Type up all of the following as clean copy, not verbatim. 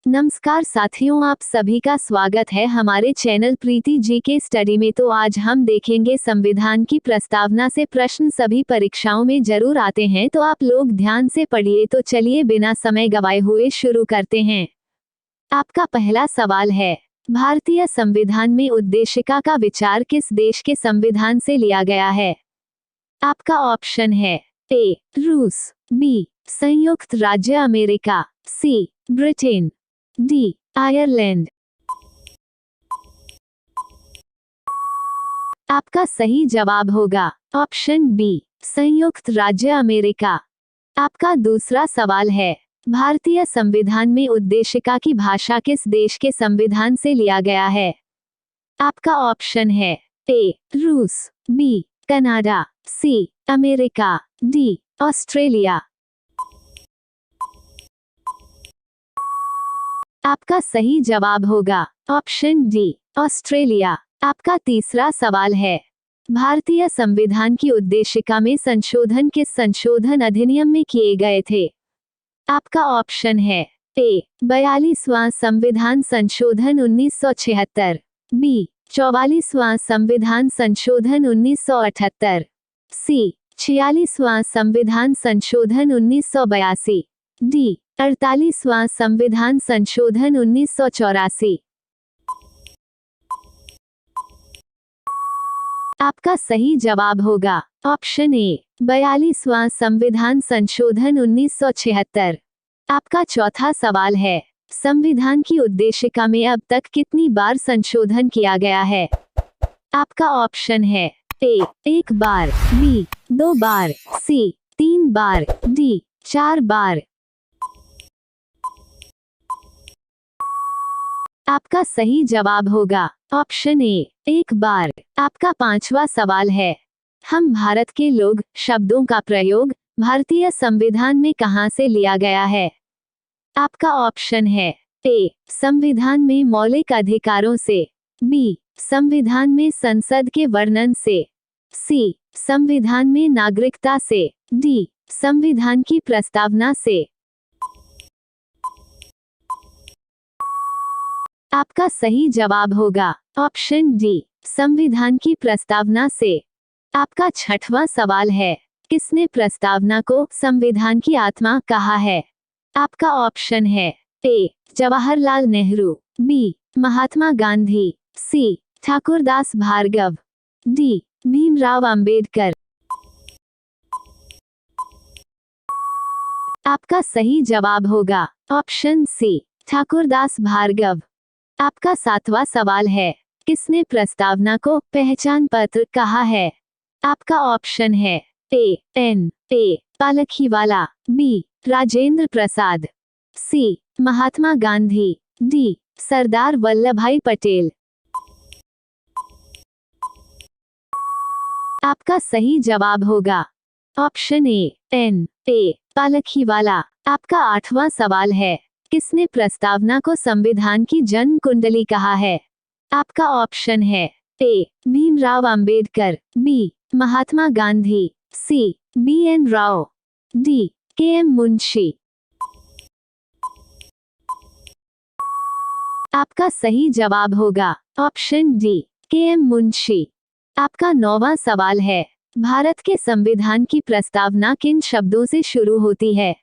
नमस्कार साथियों, आप सभी का स्वागत है हमारे चैनल प्रीति जी के स्टडी में। तो आज हम देखेंगे संविधान की प्रस्तावना से प्रश्न सभी परीक्षाओं में जरूर आते हैं, तो आप लोग ध्यान से पढ़िए। तो चलिए बिना समय गवाए हुए शुरू करते हैं। आपका पहला सवाल है, भारतीय संविधान में उद्देशिका का विचार किस देश के संविधान से लिया गया है? आपका ऑप्शन है ए रूस, बी संयुक्त राज्य अमेरिका, सी ब्रिटेन, डी आयरलैंड। आपका सही जवाब होगा ऑप्शन बी संयुक्त राज्य अमेरिका। आपका दूसरा सवाल है, भारतीय संविधान में उद्देशिका की भाषा किस देश के संविधान से लिया गया है? आपका ऑप्शन है ए रूस, B Canada, C America, D Australia. आपका सही जवाब होगा ऑप्शन डी ऑस्ट्रेलिया। आपका तीसरा सवाल है, भारतीय संविधान की उद्देशिका में संशोधन किस संशोधन अधिनियम में किए गए थे? आपका ऑप्शन है ए 42वां संविधान संशोधन 1976, बी 44वां संविधान संशोधन 1978, सी 46वां संविधान संशोधन 1982, डी 48वां संविधान संशोधन 1984। आपका सही जवाब होगा ऑप्शन ए 42वां संविधान संशोधन 1976। आपका चौथा सवाल है, संविधान की उद्देशिका में अब तक कितनी बार संशोधन किया गया है? आपका ऑप्शन है ए 1 बार, बी 2 बार, सी 3 बार, डी 4 बार। आपका सही जवाब होगा ऑप्शन ए 1 बार। आपका पांचवा सवाल है, हम भारत के लोग शब्दों का प्रयोग भारतीय संविधान में कहां से लिया गया है? आपका ऑप्शन है ए संविधान में मौलिक अधिकारों से, बी संविधान में संसद के वर्णन से, सी संविधान में नागरिकता से, डी संविधान की प्रस्तावना से। आपका सही जवाब होगा ऑप्शन डी संविधान की प्रस्तावना से। आपका छठवां सवाल है, किसने प्रस्तावना को संविधान की आत्मा कहा है? आपका ऑप्शन है ए जवाहरलाल नेहरू, बी महात्मा गांधी, सी ठाकुरदास भार्गव, डी भीमराव अंबेडकर। आपका सही जवाब होगा ऑप्शन सी ठाकुरदास भार्गव। आपका सातवां सवाल है, किसने प्रस्तावना को पहचान पत्र कहा है? आपका ऑप्शन है ए पालखीवाला, बी राजेंद्र प्रसाद, सी महात्मा गांधी, डी सरदार वल्लभभाई पटेल। आपका सही जवाब होगा ऑप्शन ए पालखीवाला। आपका आठवां सवाल है, किसने प्रस्तावना को संविधान की जन्म कुंडली कहा है? आपका ऑप्शन है ए भीमराव अंबेडकर, बी महात्मा गांधी, सी BN Rao, D KM Munshi. आपका सही जवाब होगा ऑप्शन डी KM मुंशी। आपका नौवां सवाल है, भारत के संविधान की प्रस्तावना किन शब्दों से शुरू होती है?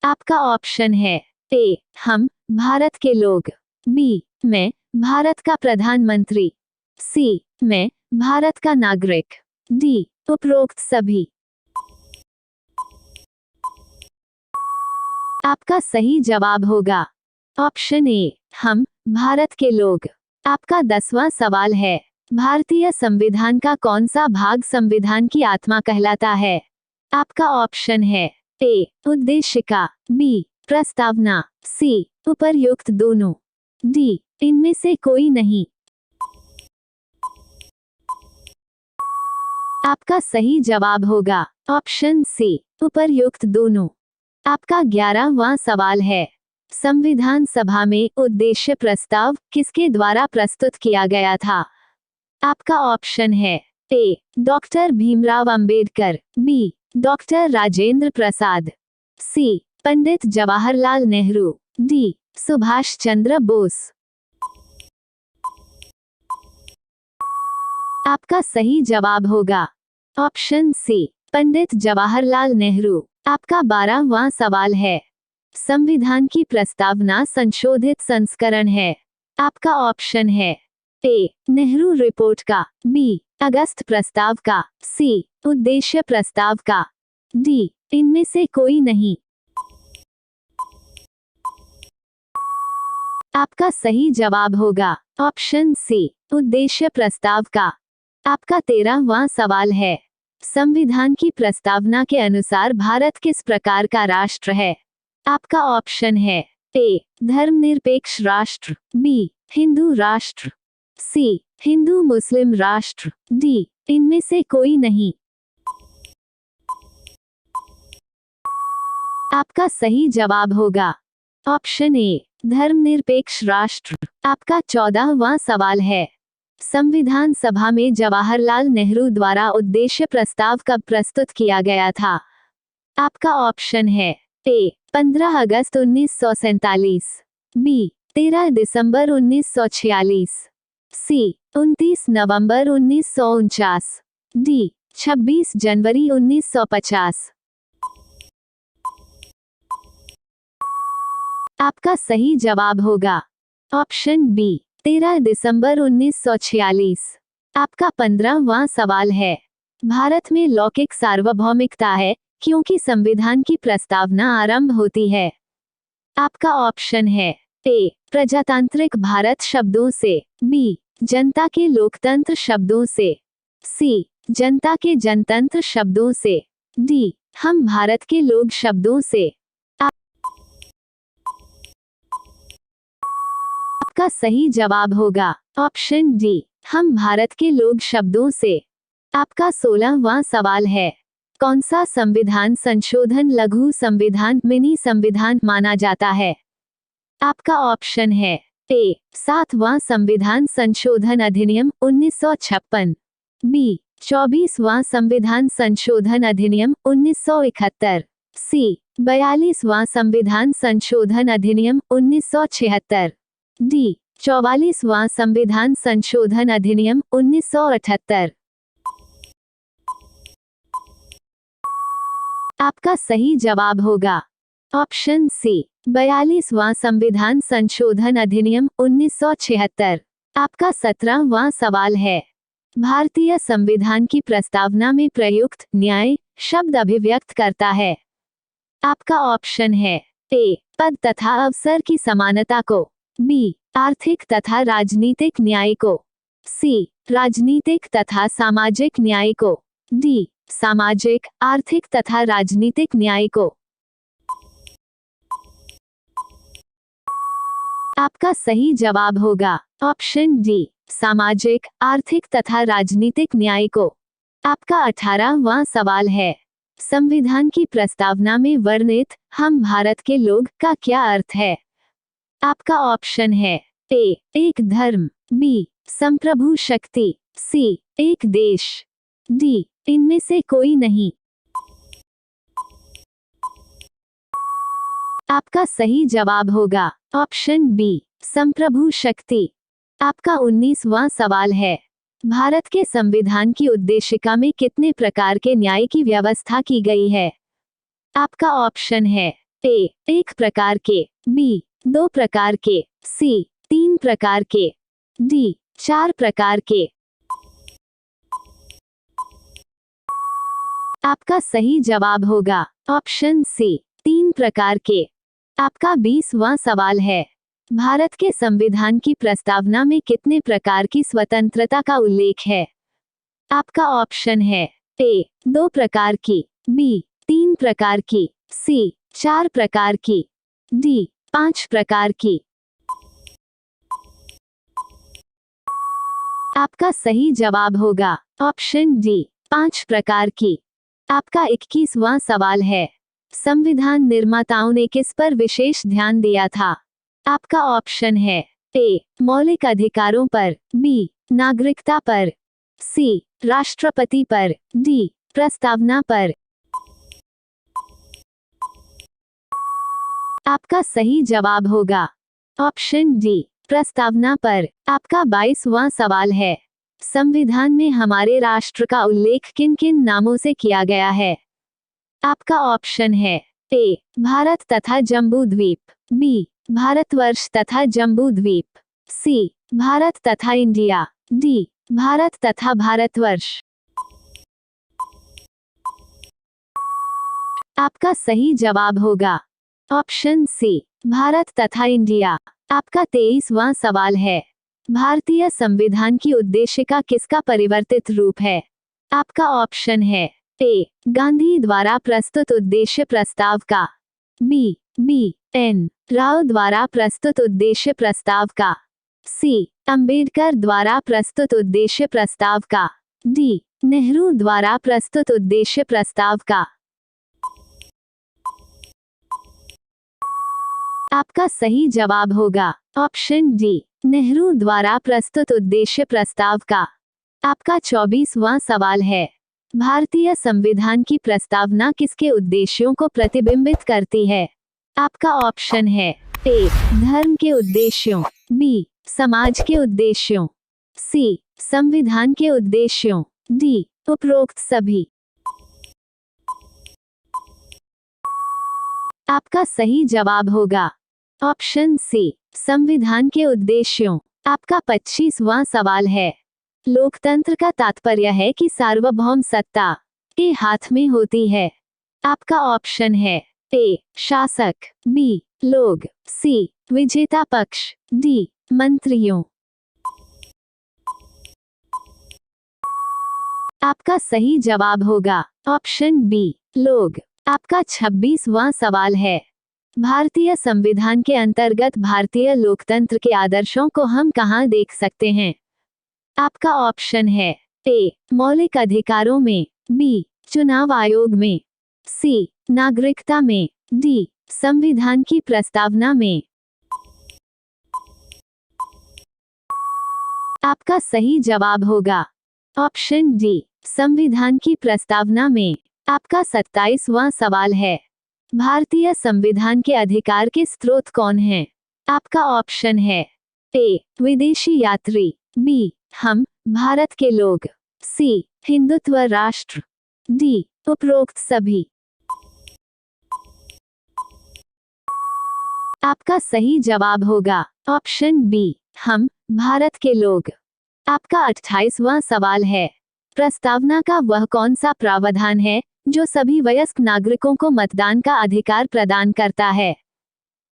आपका ऑप्शन है ए हम भारत के लोग, बी मैं भारत का प्रधानमंत्री, सी मैं भारत का नागरिक, डी उपरोक्त सभी। आपका सही जवाब होगा ऑप्शन ए हम भारत के लोग। आपका 10वां सवाल है, भारतीय संविधान का कौन सा भाग संविधान की आत्मा कहलाता है? आपका ऑप्शन है ए उद्देशिका, बी प्रस्तावना, सी उपर्युक्त दोनों, डी इनमें से कोई नहीं। आपका सही जवाब होगा ऑप्शन सी उपर्युक्त दोनों। आपका 11वां सवाल है, संविधान सभा में उद्देश्य प्रस्ताव किसके द्वारा प्रस्तुत किया गया था? आपका ऑप्शन है A doctor Bhimrao Ambedkar, B doctor Rajendra Prasad, C Pandit Jawaharlal Nehru, D Subhash Chandra Bose. आपका सही जवाब होगा ऑप्शन सी, पंडित जवाहरलाल नेहरू। आपका 12वां सवाल है, संविधान की प्रस्तावना संशोधित संस्करण है। आपका ऑप्शन है ए, नेहरू रिपोर्ट का, बी, अगस्त प्रस्ताव का, सी, उद्देश्य प्रस्ताव का, डी, इनमें से कोई नहीं। आपका सही जवाब होगा ऑप्शन सी, उद्देश्य प्रस्ताव का। आपका 13वां सवाल है, संविधान की प्रस्तावना के अनुसार भारत किस प्रकार का राष्ट्र है। आपका ऑप्शन है ए, धर्मनिरपेक्ष राष्ट्र, बी, हिंदू राष्ट्र, सी, हिंदू मुस्लिम राष्ट्र, डी, इनमें से कोई नहीं। आपका सही जवाब होगा ऑप्शन ए, धर्मनिरपेक्ष राष्ट्र। आपका 14वां सवाल है, संविधान सभा में जवाहरलाल नेहरू द्वारा उद्देश्य प्रस्ताव कब प्रस्तुत किया गया था। आपका ऑप्शन है ए, 15 अगस्त 1947, बी, 13 दिसंबर 1946, सी, 29 नवंबर 1949, डी, 26 जनवरी 1950। आपका सही जवाब होगा ऑप्शन बी, 13 दिसंबर 1946। आपका 15वां सवाल है, भारत में लौकिक सार्वभौमिकता है क्योंकि संविधान की प्रस्तावना आरंभ होती है। आपका ऑप्शन है ए, प्रजातांत्रिक भारत शब्दों से, बी, जनता के लोकतंत्र शब्दों से, सी, जनता के जनतंत्र शब्दों से, डी, हम भारत के लोग शब्दों से। आपका सही जवाब होगा ऑप्शन डी, हम भारत के लोग शब्दों से। आपका 16वां सवाल है, कौन सा संविधान संशोधन लघु संविधान मिनी संविधान माना जाता है। आपका ऑप्शन है ए, 7वां संविधान संशोधन अधिनियम 1956, बी, 24वां संविधान संशोधन अधिनियम 1971, सी, 42वां संविधान संशोधन अधिनियम 1976, डी, 44वां संविधान संशोधन अधिनियम 1978। आपका सही जवाब होगा ऑप्शन सी, 42वां संविधान संशोधन अधिनियम 1976। आपका 17वां सवाल है, भारतीय संविधान की प्रस्तावना में प्रयुक्त न्याय शब्द अभिव्यक्त करता है। आपका ऑप्शन है ए, पद तथा अवसर की समानता को, बी, आर्थिक तथा राजनीतिक न्याय को, सी, राजनीतिक तथा सामाजिक न्याय को, डी, सामाजिक आर्थिक तथा राजनीतिक न्याय को। आपका सही जवाब होगा ऑप्शन डी, सामाजिक आर्थिक तथा राजनीतिक न्याय को। आपका 18वां सवाल है, संविधान की प्रस्तावना में वर्णित हम भारत के लोग का क्या अर्थ है। आपका ऑप्शन है ए, एक धर्म, बी, संप्रभु शक्ति, सी, एक देश, डी, इनमें से कोई नहीं। आपका सही जवाब होगा ऑप्शन बी, संप्रभु शक्ति। आपका 19वां सवाल है, भारत के संविधान की उद्देशिका में कितने प्रकार के न्याय की व्यवस्था की गई है। आपका ऑप्शन है ए, 1 प्रकार के, बी, 2 प्रकार के, सी, 3 प्रकार के, डी, 4 प्रकार के। आपका सही जवाब होगा ऑप्शन सी, 3 प्रकार के। आपका 20वां सवाल है, भारत के संविधान की प्रस्तावना में कितने प्रकार की स्वतंत्रता का उल्लेख है। आपका ऑप्शन है ए, 2 प्रकार की, बी, 3 प्रकार की, सी, 4 प्रकार की, डी, 5 प्रकार की। आपका सही जवाब होगा ऑप्शन डी, 5 प्रकार की। आपका 21वां सवाल है, संविधान निर्माताओं ने किस पर विशेष ध्यान दिया था। आपका ऑप्शन है ए, मौलिक अधिकारों पर, बी, नागरिकता पर, सी, राष्ट्रपति पर, डी, प्रस्तावना पर। आपका सही जवाब होगा ऑप्शन डी प्रस्तावना पर। आपका 22वां सवाल है, संविधान में हमारे राष्ट्र का उल्लेख किन किन नामों से किया गया है? आपका ऑप्शन है ए भारत तथा जम्बू द्वीप, बी भारतवर्ष तथा जम्बू द्वीप, सी भारत तथा इंडिया, डी भारत तथा भारतवर्ष। आपका सही जवाब होगा ऑप्शन सी भारत तथा इंडिया। आपका 23वां सवाल है, भारतीय संविधान की उद्देशिका किसका परिवर्तित रूप है? आपका ऑप्शन है ए गांधी द्वारा प्रस्तुत उद्देश्य प्रस्ताव का, बी एन राव द्वारा प्रस्तुत उद्देश्य प्रस्ताव का, सी अंबेडकर द्वारा प्रस्तुत उद्देश्य प्रस्ताव का, डी नेहरू द्वारा प्रस्तुत उद्देश्य प्रस्ताव का। आपका सही जवाब होगा ऑप्शन डी नेहरू द्वारा प्रस्तुत उद्देश्य प्रस्ताव का। आपका 24वां सवाल है, भारतीय संविधान की प्रस्तावना किसके उद्देश्यों को प्रतिबिंबित करती है? आपका ऑप्शन है ए धर्म के उद्देश्यों, बी समाज के उद्देश्यों, सी संविधान के उद्देश्यों, डी उपरोक्त सभी। आपका सही जवाब होगा ऑप्शन सी संविधान के उद्देश्यों। आपका 25वां सवाल है, लोकतंत्र का तात्पर्य है कि सार्वभौम सत्ता के हाथ में होती है। आपका ऑप्शन है ए शासक, बी लोग, सी विजेता पक्ष, डी मंत्रियों। आपका सही जवाब होगा ऑप्शन बी लोग। आपका 26वां सवाल है, भारतीय संविधान के अंतर्गत भारतीय लोकतंत्र के आदर्शों को हम कहाँ देख सकते हैं? आपका ऑप्शन है ए मौलिक अधिकारों में, बी चुनाव आयोग में, सी नागरिकता में, डी संविधान की प्रस्तावना में। आपका सही जवाब होगा ऑप्शन डी संविधान की प्रस्तावना में। आपका 27वां सवाल है, भारतीय संविधान के अधिकार के स्रोत कौन हैं? आपका ऑप्शन है ए विदेशी यात्री, बी हम भारत के लोग, सी हिंदुत्व राष्ट्र, डी उपरोक्त सभी। आपका सही जवाब होगा ऑप्शन बी हम भारत के लोग। आपका 28वां सवाल है, प्रस्तावना का वह कौन सा प्रावधान है जो सभी वयस्क नागरिकों को मतदान का अधिकार प्रदान करता है?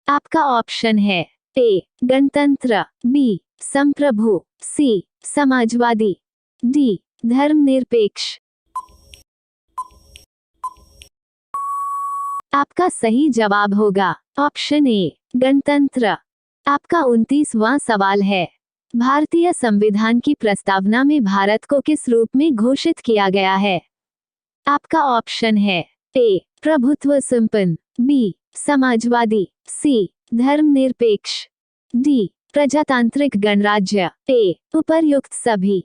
आपका ऑप्शन है ए गणतंत्र, बी संप्रभु, सी समाजवादी, डी धर्मनिरपेक्ष। आपका सही जवाब होगा ऑप्शन ए गणतंत्र। आपका 29वां सवाल है, भारतीय संविधान की प्रस्तावना में भारत को किस रूप में घोषित किया गया है? आपका ऑप्शन है ए प्रभुत्व संपन्न, बी समाजवादी, सी धर्मनिरपेक्ष, डी प्रजातांत्रिक गणराज्य, ए उपर्युक्त सभी।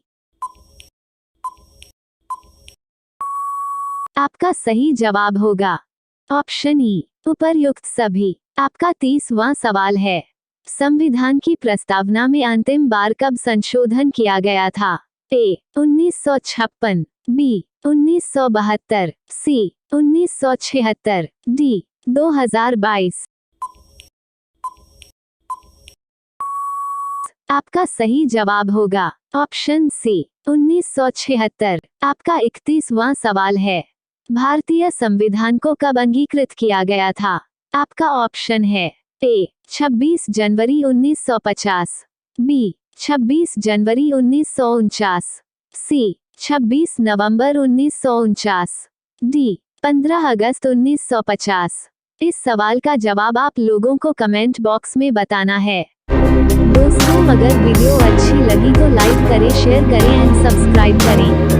आपका सही जवाब होगा ऑप्शन ई उपर्युक्त सभी। आपका 30वां सवाल है, संविधान की प्रस्तावना में अंतिम बार कब संशोधन किया गया था? ए 1956, बी 1972, सी 1976, डी 2022। आपका सही जवाब होगा ऑप्शन सी 1976। आपका 31वां सवाल है, भारतीय संविधान को कब अंगीकृत किया गया था? आपका ऑप्शन है ए 26 जनवरी 1950, बी 26 जनवरी 1949, सी 26 नवंबर 1949, डी 15 अगस्त 1950। इस सवाल का जवाब आप लोगों को कमेंट बॉक्स में बताना है। दोस्तों, अगर वीडियो अच्छी लगी तो लाइक करें, शेयर करें एंड सब्सक्राइब करें।